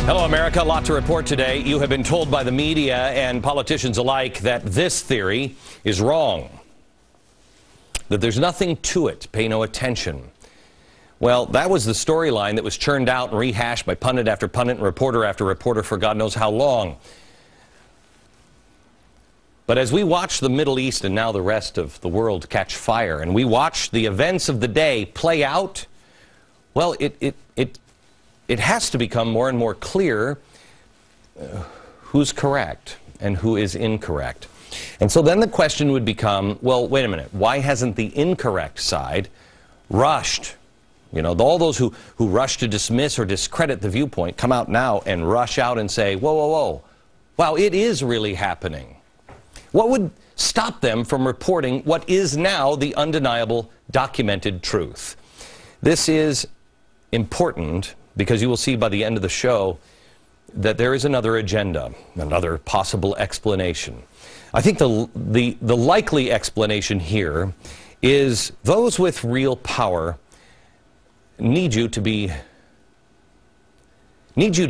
Hello, America. A lot to report today. You have been told by the media and politicians alike that this theory is wrong, that there's nothing to it. Pay no attention. Well, that was the storyline that was churned out and rehashed by pundit after pundit and reporter after reporter for God knows how long. But as we watch the Middle East and now the rest of the world catch fire, and we watch the events of the day play out, well, it has to become more and more clear who's correct and who is incorrect. And so then the question would become, well, wait a minute, why hasn't the incorrect side rushed? You know, all those who rush to dismiss or discredit the viewpoint come out now and rush out and say, whoa, whoa, whoa, wow, it is really happening. What would stop them from reporting what is now the undeniable documented truth? This is important because you will see by the end of the show that there is another agenda, another possible explanation. I think the likely explanation here is those with real power need you to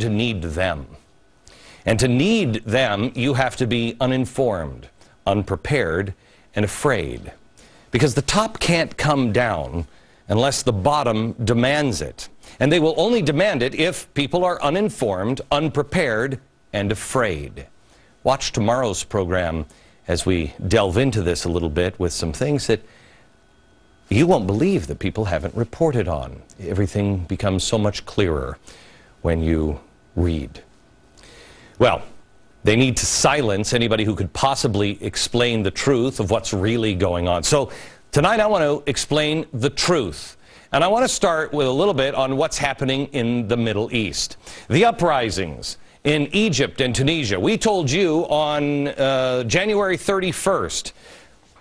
need them. And to need them, you have to be uninformed, unprepared, and afraid. Because the top can't come down unless the bottom demands it. And they will only demand it if people are uninformed, unprepared, and afraid. Watch tomorrow's program as we delve into this a little bit with some things that you won't believe that people haven't reported on. Everything becomes so much clearer when you read. Well, they need to silence anybody who could possibly explain the truth of what's really going on. So tonight I want to explain the truth. And I want to start with a little bit on what's happening in the Middle East. The uprisings in Egypt and Tunisia. We told you on January 31st,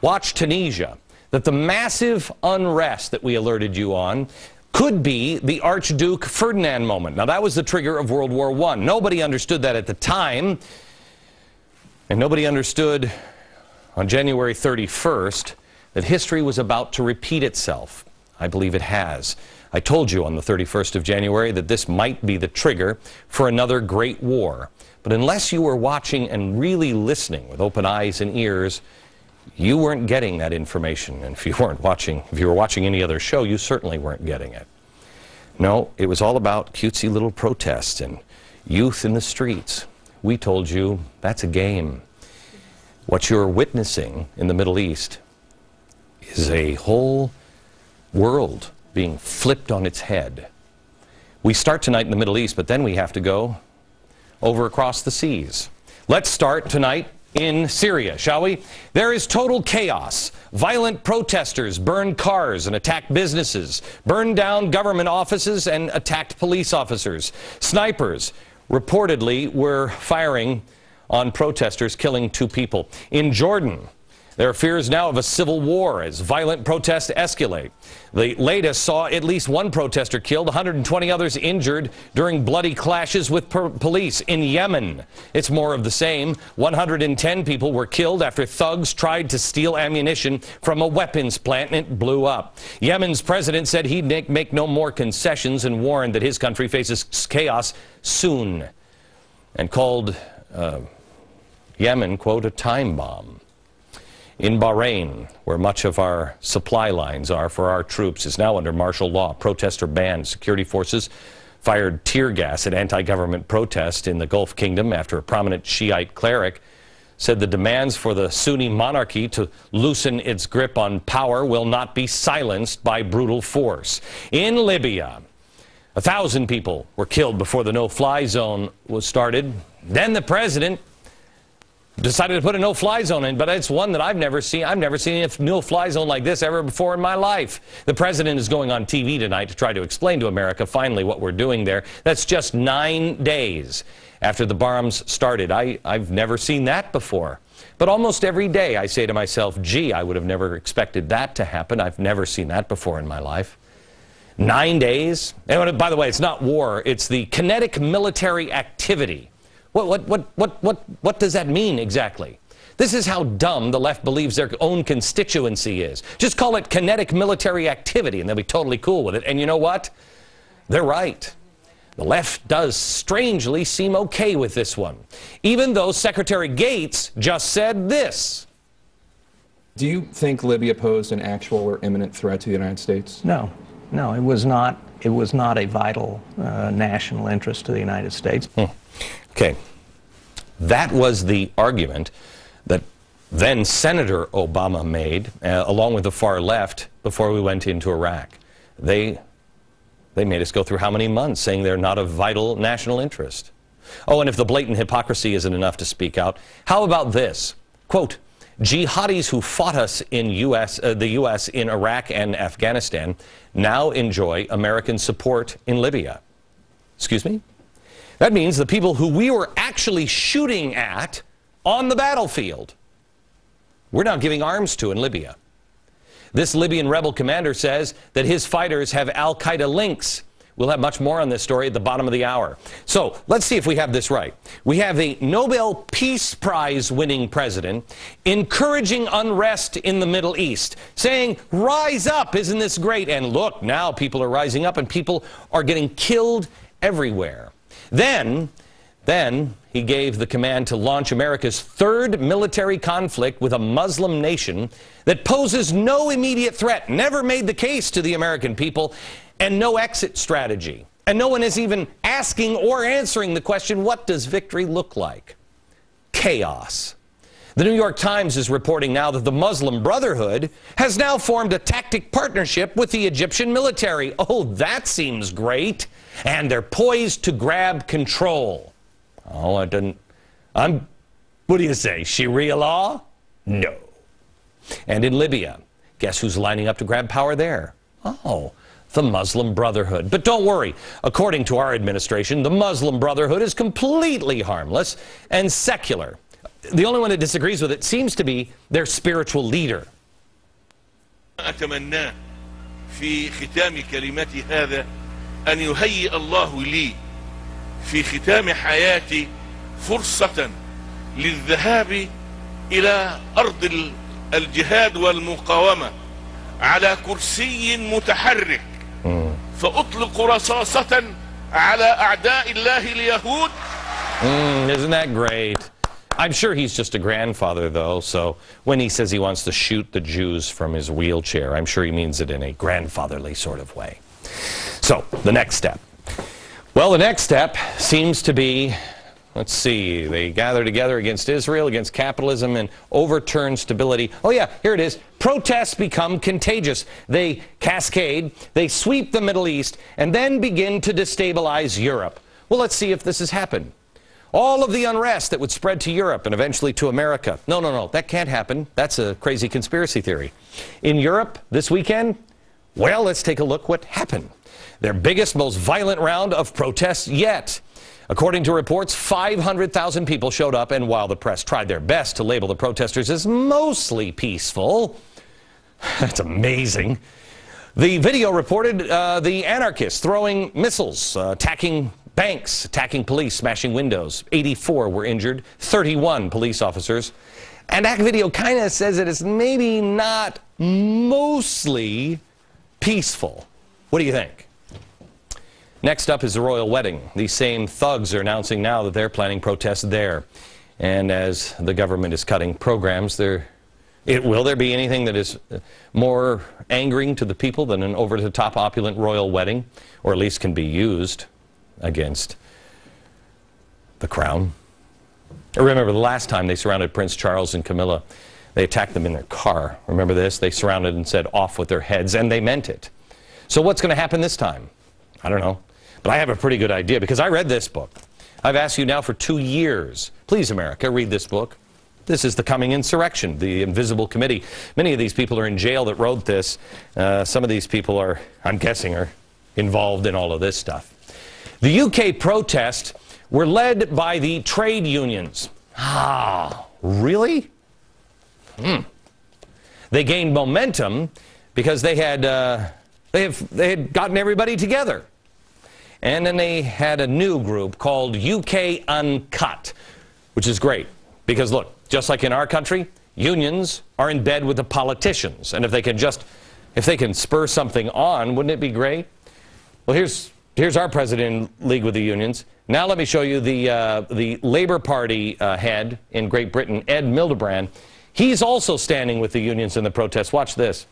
watch Tunisia, that the massive unrest that we alerted you on could be the Archduke Ferdinand moment. Now, that was the trigger of World War I. Nobody understood that at the time, and nobody understood on January 31st that history was about to repeat itself. I believe it has. I told you on the 31st of January that this might be the trigger for another great war. But unless you were watching and really listening with open eyes and ears, you weren't getting that information. And if you were watching any other show, you certainly weren't getting it. No, it was all about cutesy little protests and youth in the streets. We told you that's a game. What you're witnessing in the Middle East is a whole world being flipped on its head. We start tonight in the Middle East, but then we have to go over across the seas. Let's start tonight in Syria, shall we? There is total chaos. Violent protesters burned cars and attacked businesses, burned down government offices and attacked police officers. Snipers reportedly were firing on protesters, killing 2 people. In Jordan, there are fears now of a civil war as violent protests escalate. The latest saw at least 1 protester killed, 120 others injured during bloody clashes with police. In Yemen, it's more of the same. 110 people were killed after thugs tried to steal ammunition from a weapons plant and it blew up. Yemen's president said he'd make no more concessions and warned that his country faces chaos soon and called Yemen, quote, a time bomb. In Bahrain, where much of our supply lines are for our troops, is now under martial law. Protests are banned. Security forces fired tear gas at anti-government protests in the Gulf Kingdom after a prominent Shiite cleric said the demands for the Sunni monarchy to loosen its grip on power will not be silenced by brutal force. In Libya, 1,000 people were killed before the no-fly zone was started. Then the president decided to put a no-fly zone in, but it's one that I've never seen. I've never seen a no-fly zone like this ever before in my life. The president is going on TV tonight to try to explain to America finally what we're doing there. That's just 9 days after the bombs started. I've never seen that before. But almost every day I say to myself, gee, I would have never expected that to happen. I've never seen that before in my life. 9 days? And by the way, it's not war. It's the kinetic military activity. What does that mean exactly? This is how dumb the left believes their own constituency is. Just call it kinetic military activity and they'll be totally cool with it. And you know what? They're right. The left does strangely seem okay with this one, even though Secretary Gates just said this. Do you think Libya posed an actual or imminent threat to the United States? No, no, it was not. It was not a vital national interest to the United States. Okay, that was the argument that then Senator Obama made, along with the far left, before we went into Iraq. They made us go through how many months saying they're not of vital national interest. Oh, and if the blatant hypocrisy isn't enough to speak out, how about this? Quote, jihadis who fought us in the U.S. in Iraq and Afghanistan now enjoy American support in Libya. Excuse me? That means the people who we were actually shooting at on the battlefield, we're now giving arms to in Libya. This Libyan rebel commander says that his fighters have Al-Qaeda links. We'll have much more on this story at the bottom of the hour. So let's see if we have this right. We have a Nobel Peace Prize winning president encouraging unrest in the Middle East, saying, rise up, isn't this great? And look, now people are rising up and people are getting killed everywhere. Then he gave the command to launch America's third military conflict with a Muslim nation that poses no immediate threat, never made the case to the American people, and no exit strategy. And no one is even asking or answering the question, what does victory look like? Chaos. The New York Times is reporting now that the Muslim Brotherhood has now formed a tactic partnership with the Egyptian military. Oh, that seems great. And they're poised to grab control. Oh, what do you say, Sharia law? No. And in Libya, guess who's lining up to grab power there? Oh, the Muslim Brotherhood. But don't worry, according to our administration, the Muslim Brotherhood is completely harmless and secular. The only one that disagrees with it seems to be their spiritual leader. أتمنى في ختام كلمتي هذا أن يهيئ الله لي في ختام حياتي فرصة للذهاب إلى أرض الجهاد والمقاومة على كرسي متحرك فأطلق رصاصة على أعداء الله اليهود. Isn't that great? I'm sure he's just a grandfather, though, so when he says he wants to shoot the Jews from his wheelchair, I'm sure he means it in a grandfatherly sort of way. So, the next step. Well, the next step seems to be, let's see, they gather together against Israel, against capitalism, and overturn stability. Oh yeah, here it is. Protests become contagious. They cascade, they sweep the Middle East, and then begin to destabilize Europe. Well, let's see if this has happened. All of the unrest that would spread to Europe and eventually to America. No, that can't happen. That's a crazy conspiracy theory. In Europe this weekend, well, let's take a look what happened. Their biggest, most violent round of protests yet. According to reports, 500,000 people showed up, and while the press tried their best to label the protesters as mostly peaceful, that's amazing. The video reported the anarchists throwing missiles, attacking banks, attacking police, smashing windows. 84 were injured, 31 police officers. And that video kind of says that it's maybe not mostly peaceful. What do you think? Next up is the royal wedding. These same thugs are announcing now that they're planning protests there. And as the government is cutting programs, will there be anything that is more angering to the people than an over-the-top opulent royal wedding? Or at least can be used against the crown? I remember the last time they surrounded Prince Charles and Camilla, they attacked them in their car. Remember this? They surrounded and said, off with their heads, and they meant it. So what's going to happen this time? I don't know. But I have a pretty good idea because I read this book. I've asked you now for 2 years. Please, America, read this book. This is The Coming Insurrection, The Invisible Committee. Many of these people are in jail that wrote this. Some of these people are, I'm guessing, are involved in all of this stuff. The UK protests were led by the trade unions. Ah, really? They gained momentum because they had gotten everybody together. And then they had a new group called UK Uncut, which is great. Because look, just like in our country, unions are in bed with the politicians. And if they can spur something on, wouldn't it be great? Well, here's Here's our president in league with the unions. Now let me show you the Labour Party head in Great Britain, Ed Miliband. He's also standing with the unions in the protests. Watch this.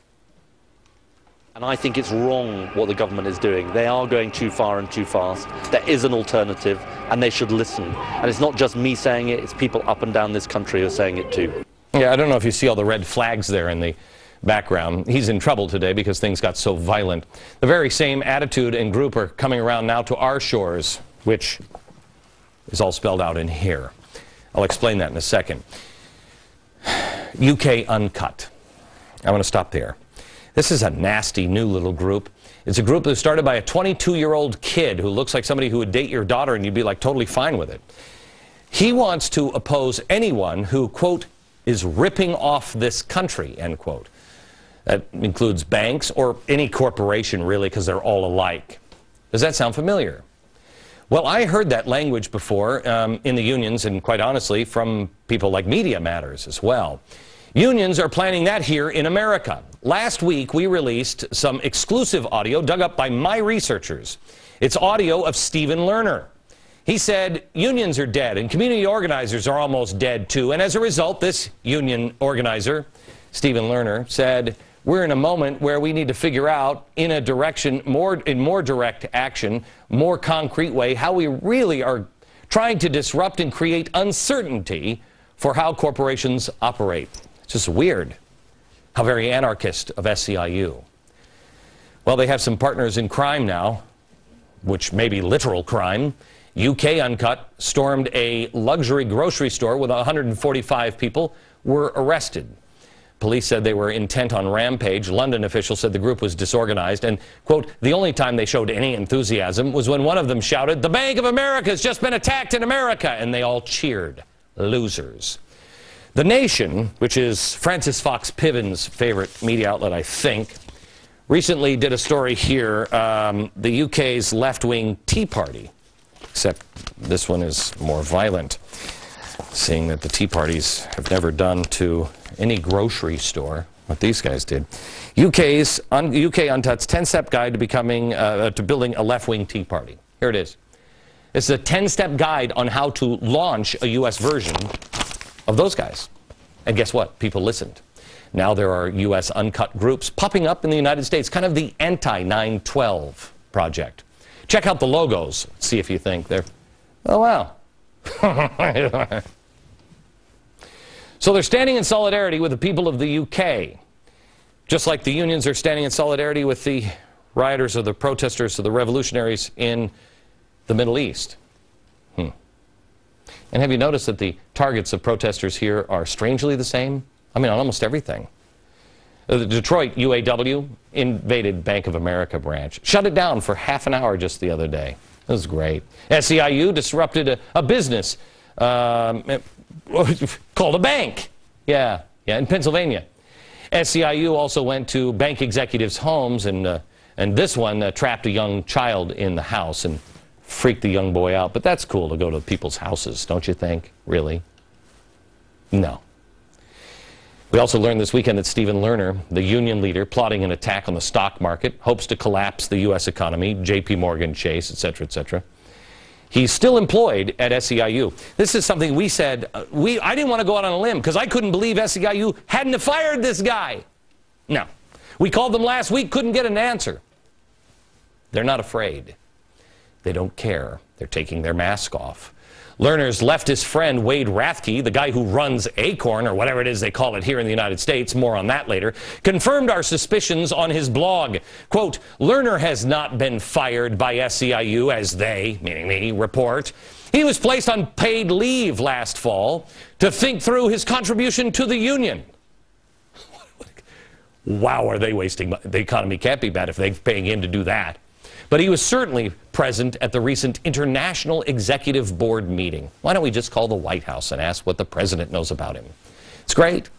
And I think it's wrong what the government is doing. They are going too far and too fast. There is an alternative, and they should listen. And it's not just me saying it, it's people up and down this country who are saying it too. Yeah, I don't know if you see all the red flags there in the background. He's in trouble today because things got so violent. The very same attitude and group are coming around now to our shores, which is all spelled out in here. I'll explain that in a second. UK Uncut. I want to stop there. This is a nasty new little group. It's a group that was started by a 22-year-old kid who looks like somebody who would date your daughter and you'd be like totally fine with it. He wants to oppose anyone who, quote, is ripping off this country, end quote. That includes banks or any corporation, really, because they're all alike. Does that sound familiar? Well, I heard that language before in the unions, and quite honestly, from people like Media Matters as well. Unions are planning that here in America. Last week, we released some exclusive audio dug up by my researchers. It's audio of Stephen Lerner. He said unions are dead and community organizers are almost dead too. And as a result, this union organizer, Stephen Lerner, said, we're in a moment where we need to figure out in a direction, in more direct action, more concrete way, how we really are trying to disrupt and create uncertainty for how corporations operate. It's just weird how very anarchist of SEIU. Well, they have some partners in crime now, which may be literal crime. UK Uncut stormed a luxury grocery store with 145 people were arrested. Police said they were intent on rampage. London officials said the group was disorganized and, quote, the only time they showed any enthusiasm was when one of them shouted, "The Bank of America has just been attacked in America," and they all cheered. Losers. The Nation, which is Francis Fox Piven's favorite media outlet, I think, recently did a story here, the UK's left-wing Tea Party, except this one is more violent, seeing that the Tea Parties have never done to any grocery store what these guys did. UK Uncut's 10-step guide to becoming, to building a left-wing Tea Party. Here it is. It's a 10-step guide on how to launch a U.S. version of those guys. And guess what? People listened. Now there are U.S. uncut groups popping up in the United States, kind of the anti-9/12 project. Check out the logos. See if you think they're, oh, wow. So they're standing in solidarity with the people of the UK, just like the unions are standing in solidarity with the rioters or the protesters or the revolutionaries in the Middle East. And have you noticed that the targets of protesters here are strangely the same? I mean, on almost everything. The Detroit UAW invaded Bank of America branch. Shut it down for half an hour just the other day. It was great. SEIU disrupted a business called a bank. Yeah, in Pennsylvania. SEIU also went to bank executives' homes, and this one trapped a young child in the house and freaked the young boy out. But that's cool to go to people's houses, don't you think? Really? No. We also learned this weekend that Stephen Lerner, the union leader plotting an attack on the stock market, hopes to collapse the U.S. economy, J.P. Morgan Chase, etc., etc. He's still employed at SEIU. This is something we said, I didn't want to go out on a limb because I couldn't believe SEIU hadn't fired this guy. No. We called them last week, couldn't get an answer. They're not afraid. They don't care. They're taking their mask off. Lerner's leftist friend Wade Rathke, the guy who runs Acorn, or whatever it is they call it here in the United States, more on that later, confirmed our suspicions on his blog. Quote, Lerner has not been fired by SEIU as they, meaning me, report. He was placed on paid leave last fall to think through his contribution to the union. Wow, are they wasting money? The economy can't be bad if they're paying him to do that. But he was certainly present at the recent International Executive Board meeting. Why don't we just call the White House and ask what the president knows about him? It's great.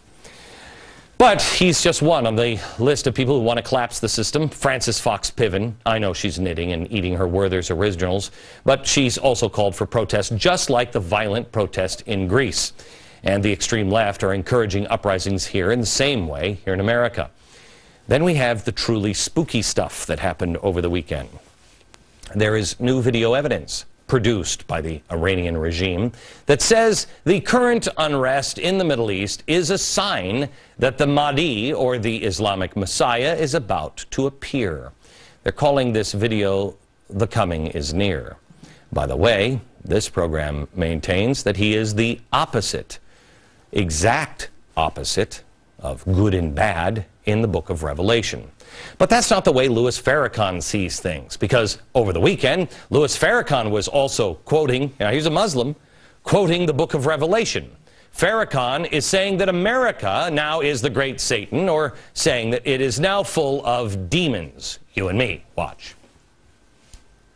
But he's just one on the list of people who want to collapse the system. Francis Fox Piven, I know she's knitting and eating her Werther's Originals, but she's also called for protests, just like the violent protest in Greece. And the extreme left are encouraging uprisings here in the same way here in America. Then we have the truly spooky stuff that happened over the weekend. There is new video evidence produced by the Iranian regime that says the current unrest in the Middle East is a sign that the Mahdi, or the Islamic Messiah, is about to appear. They're calling this video "The Coming is Near." By the way, this program maintains that he is the opposite, exact opposite of good and bad in the book of Revelation. But that's not the way Louis Farrakhan sees things, because over the weekend, Louis Farrakhan was also quoting, he's a Muslim, quoting the book of Revelation. Farrakhan is saying that America now is the great Satan, or saying that it is now full of demons. You and me, watch.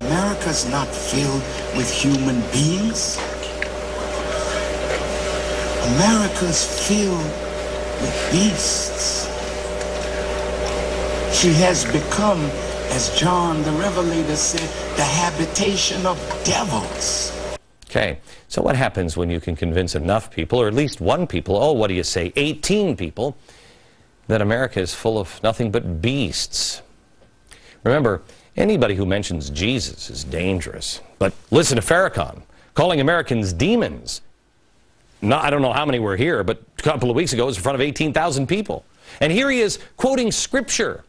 America's not filled with human beings. America's filled with beasts. She has become, as John the Revelator said, the habitation of devils. Okay, so what happens when you can convince enough people, or at least one people, oh, what do you say, 18 people, that America is full of nothing but beasts? Remember, anybody who mentions Jesus is dangerous. But listen to Farrakhan, calling Americans demons. I don't know how many were here, but a couple of weeks ago it was in front of 18,000 people. And here he is quoting scripture.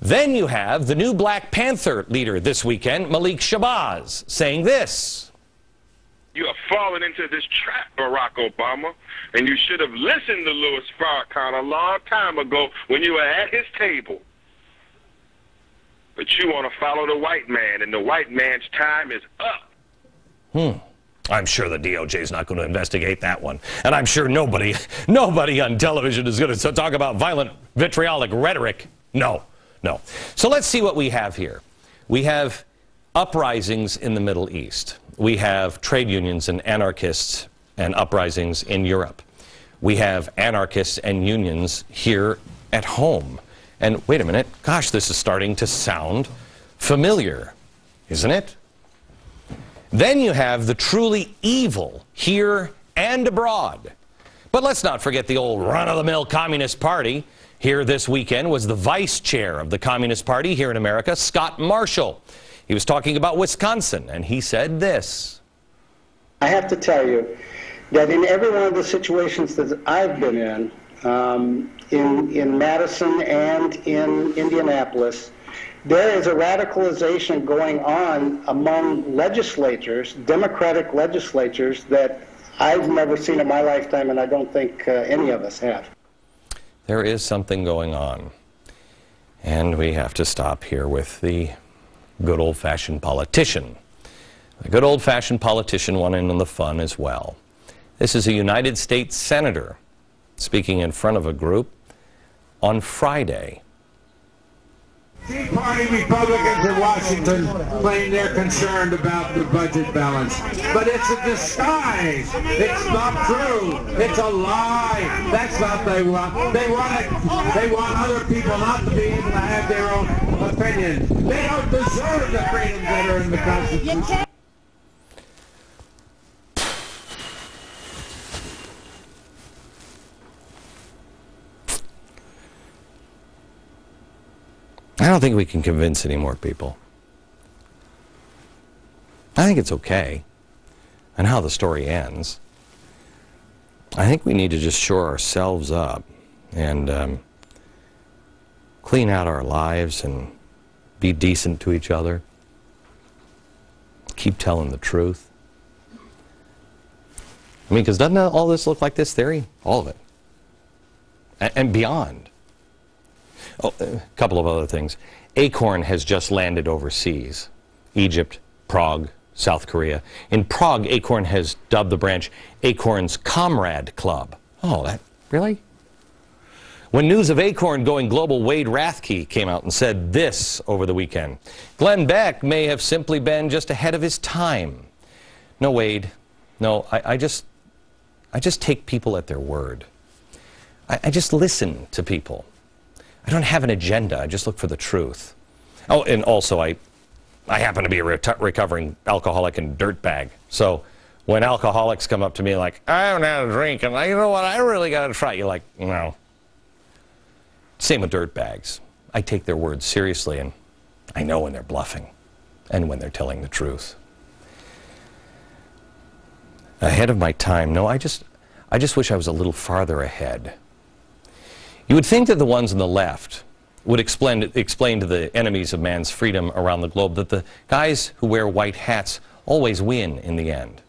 Then you have the new Black Panther leader this weekend, Malik Shabazz, saying this. You have fallen into this trap, Barack Obama, and you should have listened to Louis Farrakhan a long time ago when you were at his table. But you want to follow the white man, and the white man's time is up. I'm sure the DOJ is not going to investigate that one. And I'm sure nobody on television is going to talk about violent, vitriolic rhetoric. No. So let's see what we have here. We have uprisings in the Middle East. We have trade unions and anarchists and uprisings in Europe. We have anarchists and unions here at home. And wait a minute, gosh, this is starting to sound familiar, isn't it? Then you have the truly evil here and abroad. But let's not forget the old run-of-the-mill Communist Party. Here this weekend was the vice chair of the Communist Party here in America, Scott Marshall. He was talking about Wisconsin, and he said this. I have to tell you that in every one of the situations that I've been in Madison and in Indianapolis, there is a radicalization going on among legislators, Democratic legislators, that I've never seen in my lifetime, and I don't think any of us have. There is something going on. And we have to stop here with the good old-fashioned politician. The good old-fashioned politician wanting in the fun as well. This is a United States Senator speaking in front of a group on Friday. Tea Party Republicans in Washington claim they're concerned about the budget balance. But it's a disguise. It's not true. It's a lie. That's what they want. They want other people not to be able to have their own opinion. They don't deserve the freedoms that are in the Constitution. I don't think we can convince any more people. I think it's okay. And how the story ends. I think we need to just shore ourselves up and clean out our lives and be decent to each other. Keep telling the truth. I mean, because doesn't all this look like this theory? All of it. And beyond. Oh, a couple of other things. Acorn has just landed overseas. Egypt, Prague, South Korea. In Prague, Acorn has dubbed the branch Acorn's Comrade Club. Oh, that, really? When news of Acorn going global, Wade Rathke came out and said this over the weekend. Glenn Beck may have simply been just ahead of his time. No, Wade. No, I just take people at their word. I just listen to people. I don't have an agenda. I just look for the truth. Oh, and also I happen to be a recovering alcoholic and dirtbag. So when alcoholics come up to me like, I haven't had a drink, and you know what, I really got to try. You're like, no. Same with dirtbags. I take their words seriously, and I know when they're bluffing. and when they're telling the truth. Ahead of my time? No, I just wish I was a little farther ahead. You would think that the ones on the left would explain to the enemies of man's freedom around the globe that the guys who wear white hats always win in the end.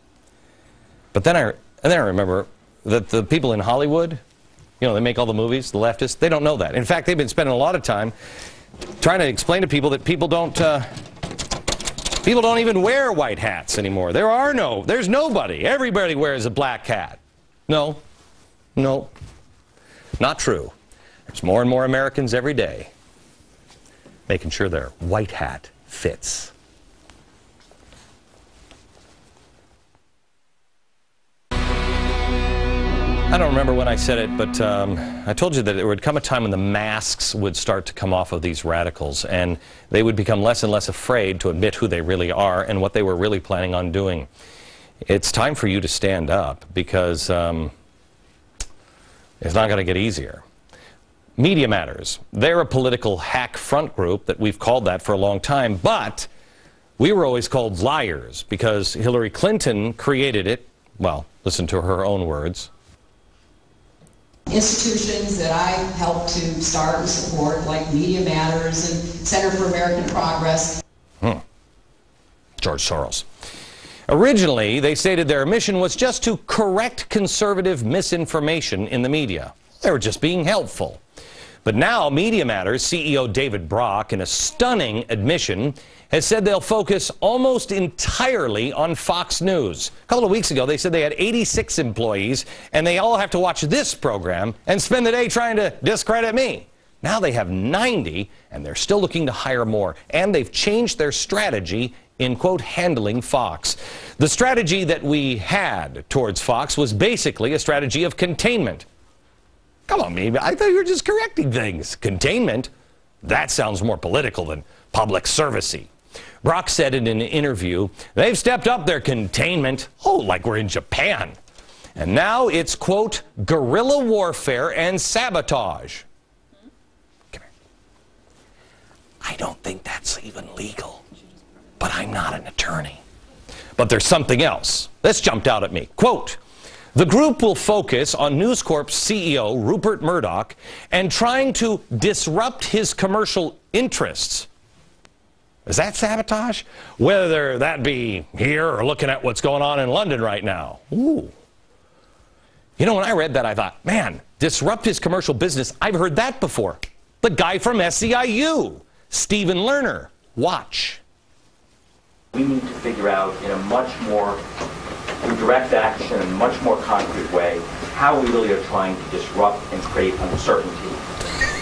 But then I remember that the people in Hollywood, you know, they make all the movies, the leftists, they don't know that. In fact, they've been spending a lot of time trying to explain to people that people don't even wear white hats anymore. There's nobody. Everybody wears a black hat. No, not true. There's more and more Americans every day making sure their white hat fits. I don't remember when I said it, but I told you that there would come a time when the masks would start to come off of these radicals, and they would become less and less afraid to admit who they really are and what they were really planning on doing. It's time for you to stand up, because it's not going to get easier. Media Matters. They're a political hack front group that we've called that for a long time, but we were always called liars because Hillary Clinton created it. Well, listen to her own words. Institutions that I helped to start and support, like Media Matters and Center for American Progress. George Soros. Originally, they stated their mission was just to correct conservative misinformation in the media. They were just being helpful. But now, Media Matters CEO David Brock, in a stunning admission, has said they'll focus almost entirely on Fox News. A couple of weeks ago, they said they had 86 employees, and they all have to watch this program and spend the day trying to discredit me. Now they have 90, and they're still looking to hire more. And they've changed their strategy in, quote, handling Fox. The strategy that we had towards Fox was basically a strategy of containment. Come on, me. I thought you were just correcting things. Containment? That sounds more political than public servicey. Brock said in an interview, they've stepped up their containment. Oh, like we're in Japan. And now it's, quote, guerrilla warfare and sabotage. Come here. I don't think that's even legal. But I'm not an attorney. But there's something else. This jumped out at me. Quote, the group will focus on News Corp's CEO, Rupert Murdoch, and trying to disrupt his commercial interests. Is that sabotage? Whether that be here or looking at what's going on in London right now. Ooh. You know, when I read that, I thought, man, disrupt his commercial business. I've heard that before. The guy from SEIU, Stephen Lerner. Watch. We need to figure out in a much more direct action, and much more concrete way, how we really are trying to disrupt and create uncertainty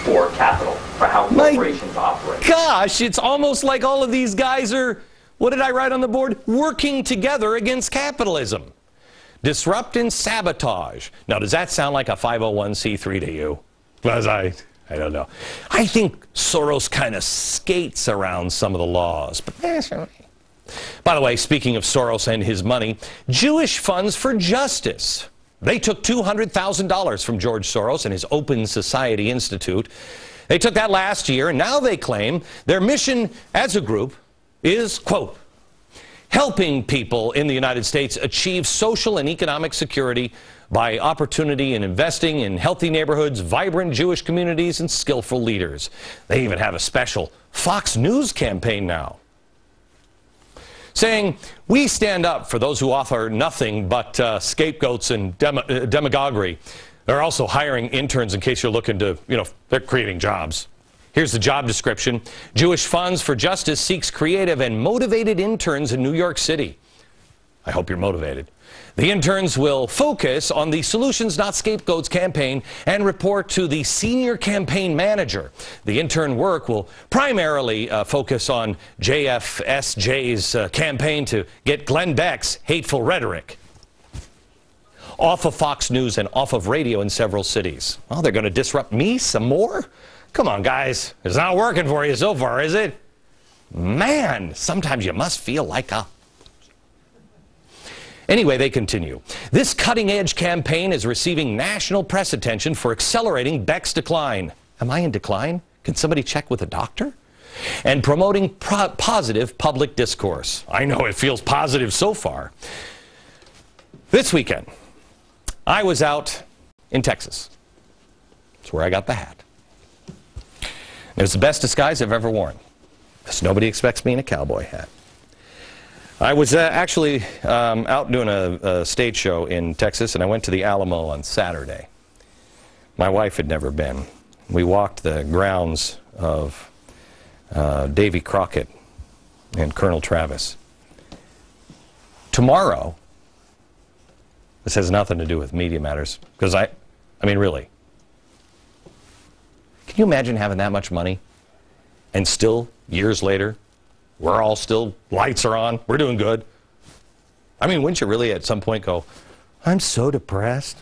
for capital, for how corporations operate. Gosh, it's almost like all of these guys are, what did I write on the board? Working together against capitalism. Disrupt and sabotage. Now, does that sound like a 501c3 to you? Because I don't know. I think Soros kind of skates around some of the laws, but that's right. By the way, speaking of Soros and his money, Jewish Funds for Justice. They took $200,000 from George Soros and his Open Society Institute. They took that last year, and now they claim their mission as a group is, quote, helping people in the United States achieve social and economic security by opportunity and investing in healthy neighborhoods, vibrant Jewish communities, and skillful leaders. They even have a special Fox News campaign now, saying, we stand up for those who offer nothing but scapegoats and demagoguery. They're also hiring interns in case you're looking to, they're creating jobs. Here's the job description. Jewish Funds for Justice seeks creative and motivated interns in New York City. I hope you're motivated. The interns will focus on the Solutions Not Scapegoats campaign and report to the senior campaign manager. The intern work will primarily focus on JFSJ's campaign to get Glenn Beck's hateful rhetoric off of Fox News and off of radio in several cities. Oh, they're going to disrupt me some more? Come on, guys. It's not working for you so far, is it? Man, sometimes you must feel like a... Anyway, they continue. This cutting-edge campaign is receiving national press attention for accelerating Beck's decline. Am I in decline? Can somebody check with a doctor? and promoting positive public discourse. I know it feels positive so far. This weekend, I was out in Texas. That's where I got the hat. It was the best disguise I've ever worn, because nobody expects me in a cowboy hat. I was actually out doing a stage show in Texas, and I went to the Alamo on Saturday. My wife had never been. We walked the grounds of Davy Crockett and Colonel Travis. Tomorrow, this has nothing to do with Media Matters, because I mean, really, can you imagine having that much money and still, years later, we're all still, lights are on, we're doing good? I mean, wouldn't you really at some point go, I'm so depressed?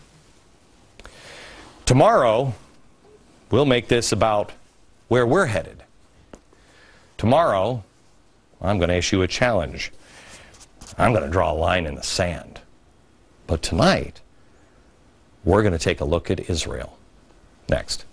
Tomorrow, we'll make this about where we're headed. Tomorrow, I'm going to issue a challenge. I'm going to draw a line in the sand. But tonight, we're going to take a look at Israel. Next.